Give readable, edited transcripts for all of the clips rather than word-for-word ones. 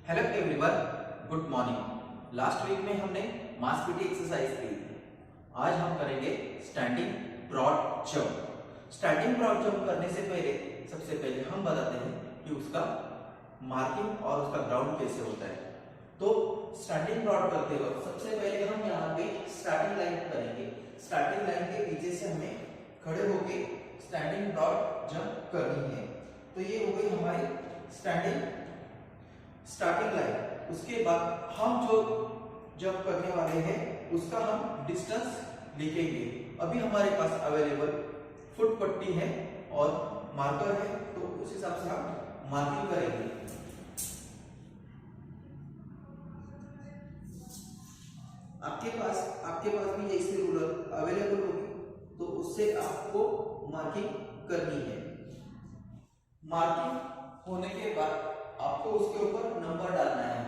Hello everyone, good morning. Last week में हमने मास PT exercise की थी। आज हम करेंगे standing broad jump. Standing broad jump करने से पहले सबसे पहले हम बताते हैं कि उसका मार्किंग और उसका ग्राउंड कैसे होता है। तो स्टैंडिंग ब्रॉड करते वक्त सबसे पहले हम यहाँ पे स्टार्टिंग लाइन करेंगे। स्टार्टिंग लाइन के पीछे से हमें खड़े होके स्टैंडिंग ब्रॉड जंप करनी है। तो ये हो गई हमारी स्टार्टिंग लाइन। उसके बाद हम जो जंप करने वाले हैं उसका हम डिस्टेंस लिखेंगे। अभी हमारे पास अवेलेबल फुट पट्टी है और मार्कर है, तो उस हिसाब से हम मार्किंग करेंगे। आपके पास भी ऐसी रूलर अवेलेबल होगी, तो उससे आपको मार्किंग करनी है। मार्किंग होने के बाद आपको उसके ऊपर नंबर डालना है।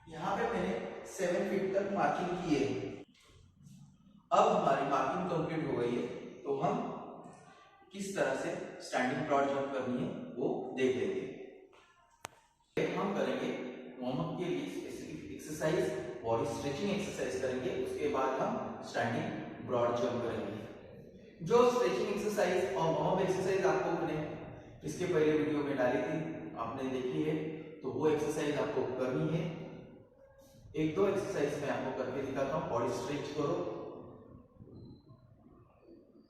यहाँ पे मैंने 7 फीट तक मार्किंग की है। अब हमारी मार्किंग कंप्लीट हो गई है, तो हम किस तरह से स्टैंडिंग ब्रॉड जंप करनी है वो देख लेंगे। हम करेंगे वार्म अप के लिए specific exercise, body stretching exercise करेंगे। उसके बाद हम स्टैंडिंग ब्रॉड जंप करेंगे। जो स्ट्रेचिंग एक्सरसाइज और वार्म अप एक्सरसाइज आपको मैंने इसके पहले वीडियो में डाली थी, आपने देखी है, तो वो एक्सरसाइज आपको करनी है। एक दो एक्सरसाइज मैं आपको करके दिखाता हूँ। बॉडी स्ट्रेच करो,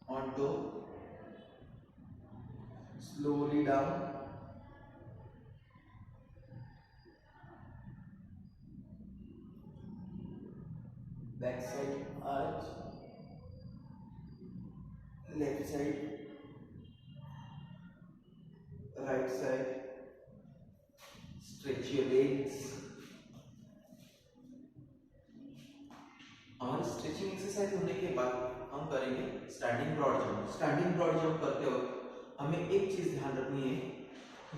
on toe, slowly down, back side arch, left side, right side, stretch your legs. और स्ट्रेचिंग एक्सरसाइज होने के बाद हम करेंगे standing broad jump. Standing broad jump करते वक्त हमें एक चीज ध्यान रखनी है।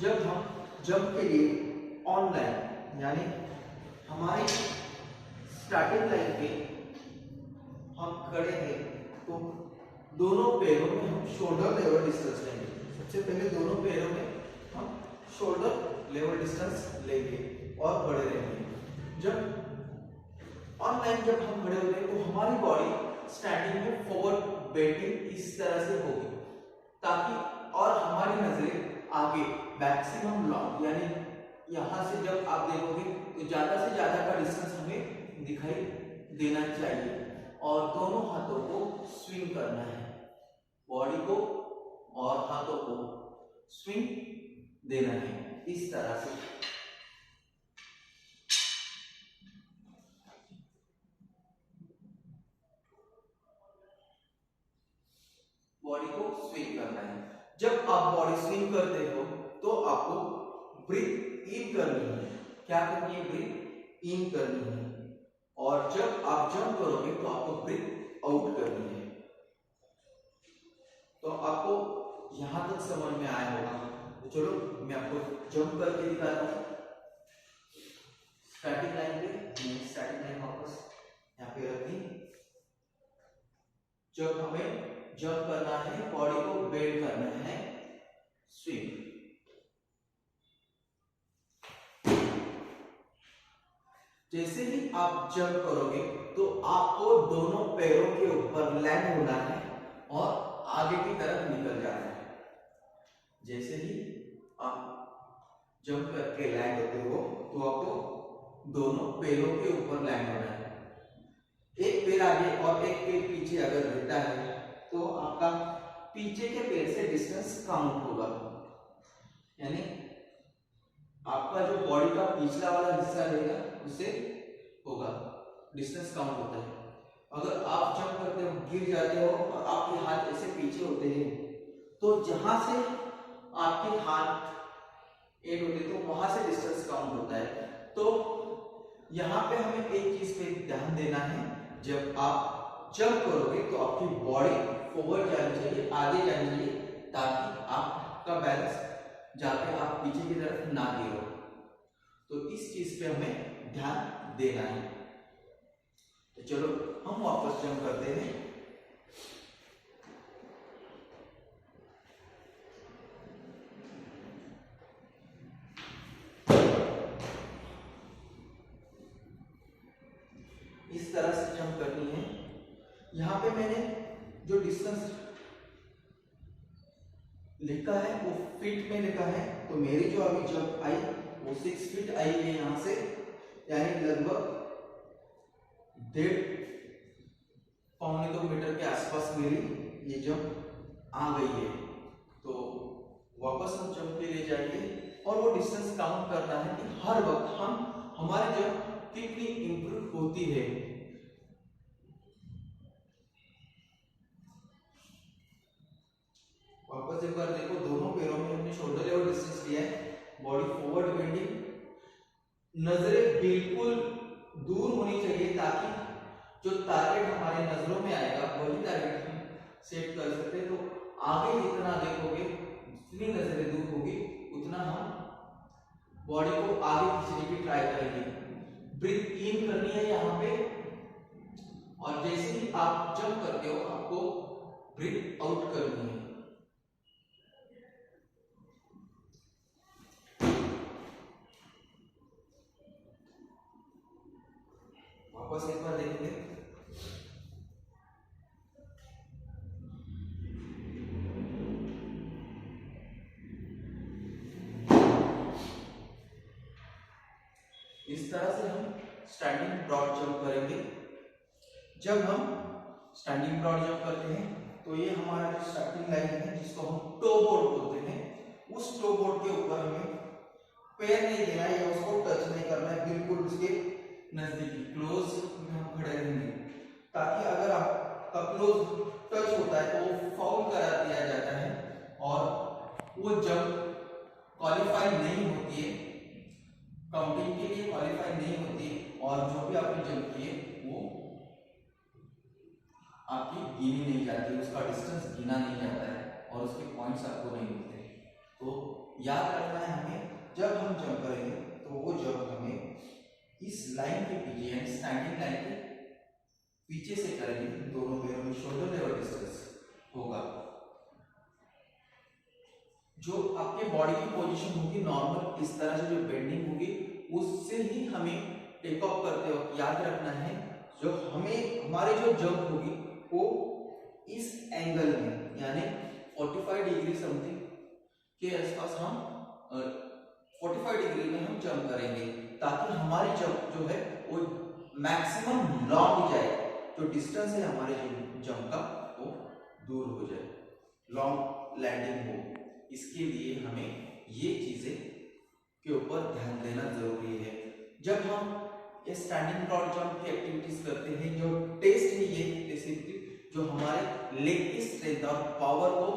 जब हम जंप के लिए ऑनलाइन यानी हमारी स्टार्टिंग लाइन पे हम खड़े हैं, तो दोनों पैरों में हम शोल्डर लेवल डिस्टेंस लेंगे। सबसे पहले दोनों पैरों में हम शोल्डर लेवल डिस्टेंस लेंगे और खड़े रहेंगे। जब ऑनलाइन जब हम खड़े होते हैं तो हमारी बॉडी स्टैंडिंग में फॉरवर्ड बेंडिंग इस तरह से होगी, ताकि और हमारी नजरें आगे मैक्सिमम लॉन्ग यानी यहां से जब आप देखोगे तो ज्यादा से ज्यादा का डिस्टेंस हमें दिखाई देना चाहिए। और दोनों हाथों को स्विंग करना है, बॉडी को और हाथों को स्विंग देना है इस तरह से। बॉडी को स्विंग करना है। जब आप बॉडी स्विंग करते हो तो आपको ब्रीथ इन करनी है। क्या करनी है? ब्रीथ इन करनी है। और जब आप जंप करोगे तो आपको ब्रीथ आउट करनी है। तो आपको यहां तक समझ में आया होगा। तो चलो मैं आपको जंप करके दिखाता हूं। स्टार्टिंग लाइन पे मैं स्टार्टिंग लाइन वापस यहाँ पे रख दी। जब हमें जंप करना है, बॉडी को बेंड करना है, स्विंग। जैसे ही आप जंप करोगे तो आपको दोनों पैरों के ऊपर लैंड होना है और आगे की तरफ निकल जाना है। जैसे ही आप जंप करके लैंड होते हो तो आपको दोनों पैरों के ऊपर लैंड होना है। एक पैर आगे और एक पैर पीछे अगर रहता है तो आपका पीछे के पैर से डिस्टेंस काउंट होगा। यानी आपका जो बॉडी का पिछला वाला हिस्सा रहेगा उससे होगा डिस्टेंस काउंट होता है। अगर आप जंप करते हो, गिर जाते हो और आपके हाथ ऐसे पीछे होते हैं, तो जहां से आपके हाथ एंड होते तो वहां से डिस्टेंस काउंट होता है। तो यहाँ पे हमें एक चीज पे ध्यान देना है। जब आप जंप करोगे तो आपकी बॉडी फॉरवर्ड जानी चाहिए, आगे जानी चाहिए, ताकि आपका बैलेंस जाके आप पीछे की तरफ ना गिरो। तो इस चीज पे हमें ध्यान देना है। तो चलो हम वापस जंप करते हैं। डिस्टेंस लिखा है वो फीट में लिखा है, तो मेरी जो अभी जंप आई वो 6 फीट आई है यहां से, यानी लगभग 1.5 मीटर के आसपास मेरी ये जंप आ गई है। तो वापस हम जंप पे ले जाएंगे और वो डिस्टेंस काउंट करना है कि हर वक्त हमारी जंप कितनी इंप्रूव होती है। वापस एक बार देखो, दोनों पैरों में हमने शोल्डर लेवल डिस्टेंस लिया है, बॉडी फॉरवर्ड बेंडिंग, नजरें बिल्कुल दूर होनी चाहिए ताकि जो टारगेट हमारे नजरों में आएगा वही टारगेट हम सेट कर सकते हैं। तो आगे जितना देखोगे, जितनी नजरें दूर होगी उतना हम बॉडी को आगे खींचने की ट्राई करेंगे। ब्रीथ इन करनी है यहाँ पे, और जैसे ही आप जंप करते हो आपको ब्रीथ आउट करनी है। वापस एक बार देखेंगे, इस तरह से हम स्टैंडिंग ब्रॉड जंप करेंगे। जब हम स्टैंडिंग ब्रॉड जंप करते हैं तो ये हमारा जो स्टार्टिंग लाइन है जिसको हम टो बोर्ड बोलते हैं, उस टो बोर्ड के ऊपर हमें पैर नहीं देना है या उसको टच नहीं करना है, बिल्कुल उसके नजदीकी क्लोज में हम खड़े रहेंगे, ताकि अगर आपका क्लोज टच होता है तो वो फाउल करा दिया जाता है और वो जंप क्वालिफाई नहीं होती है, काउंटिंग के लिए क्वालिफाई नहीं होती, और जो भी आपने जंप किए वो आपकी गिनी नहीं जाती, उसका डिस्टेंस गिना नहीं जाता है और उसके पॉइंट्स आपको नहीं मिलते। तो याद रखना है हमें, जब हम जंप करेंगे तो वो जंप हमें इस लाइन के पीछे यानी स्टैंडिंग लाइन के पीछे से करेंगे, दोनों पैरों में शोल्डर लेवल डिस्टेंस होगा। जो आपके बॉडी की पोजीशन होगी नॉर्मल, इस तरह से जो बेंडिंग होगी उससे ही हमें टेक ऑफ करते वक्त याद रखना है, जो हमें हमारी जो जंप होगी वो इस एंगल में यानी 45 डिग्री समथिंग के आसपास हम 45 डिग्री में हम जंप करेंगे, ताकि हमारी जंप जो है वो मैक्सिमम लॉन्ग जाए, जो डिस्टेंस है हमारे जंप का वो दूर हो जाए, लॉन्ग लैंडिंग हो। इसके लिए हमें ये चीजें के ऊपर ध्यान देना जरूरी है। जब हम ये स्टैंडिंग ब्रॉड जंप की एक्टिविटीज करते हैं, जो टेस्ट है ये बेसिकली जो हमारे लेग की स्ट्रेंथ और पावर को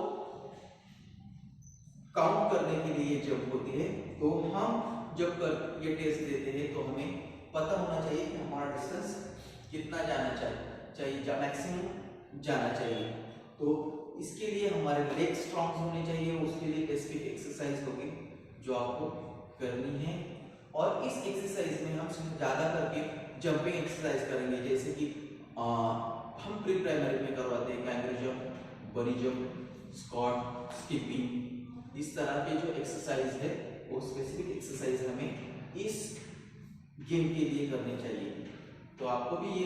काउंट करने के लिए जंप होती है। तो हम जब ये टेस्ट देते हैं तो हमें पता होना चाहिए कि हमारा डिस्टेंस कितना जाना चाहिए मैक्सिमम जाना चाहिए। तो इसके लिए हमारे लेग स्ट्रॉन्ग होने चाहिए, उसके लिए स्पेसिफिक एक्सरसाइज होगी जो आपको करनी है। और इस एक्सरसाइज में हम ज्यादा करके जंपिंग एक्सरसाइज करेंगे, जैसे कि हम प्री प्राइमरी में करवाते हैं कैंगरू जंप, बनी जंप, स्क्वाट, स्किपिंग, इस तरह के जो एक्सरसाइज है वो स्पेसिफिक एक्सरसाइज हमें इस गेम के लिए करनी चाहिए। तो आपको भी ये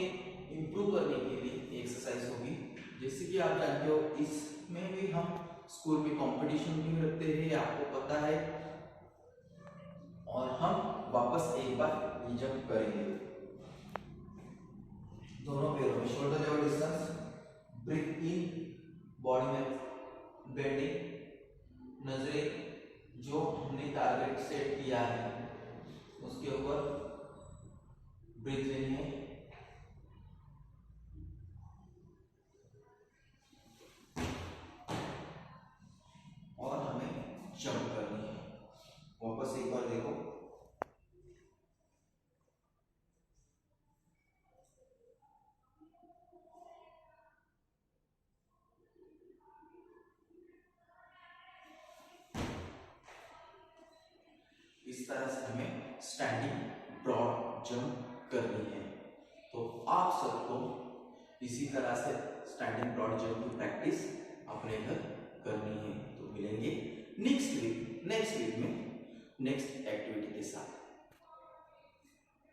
इम्प्रूव करने के लिए एक्सरसाइज होगी। जैसे कि आप जानते हो इसमें भी हम स्कूल में कंपटीशन भी रखते हैं, आपको पता है, और हम वापस एक बार ये जंप करेंगे, दोनों पैरों में शोल्डर लेवल डिस्टेंस, ब्रीथ इन, बॉडी में बेंडिंग, नजरें जो हमने टारगेट सेट किया है उसके ऊपर ब्रीथ लेनी है, और हमें जंप करनी है। वापस एक बार देखो, इस तरह से हमें स्टैंडिंग ब्रॉड जंप करनी है। तो आप सबको इसी तरह से स्टैंडिंग ब्रॉड जंप की प्रैक्टिस अपने घर करनी है। तो मिलेंगे नेक्स्ट वीक में नेक्स्ट एक्टिविटी के साथ।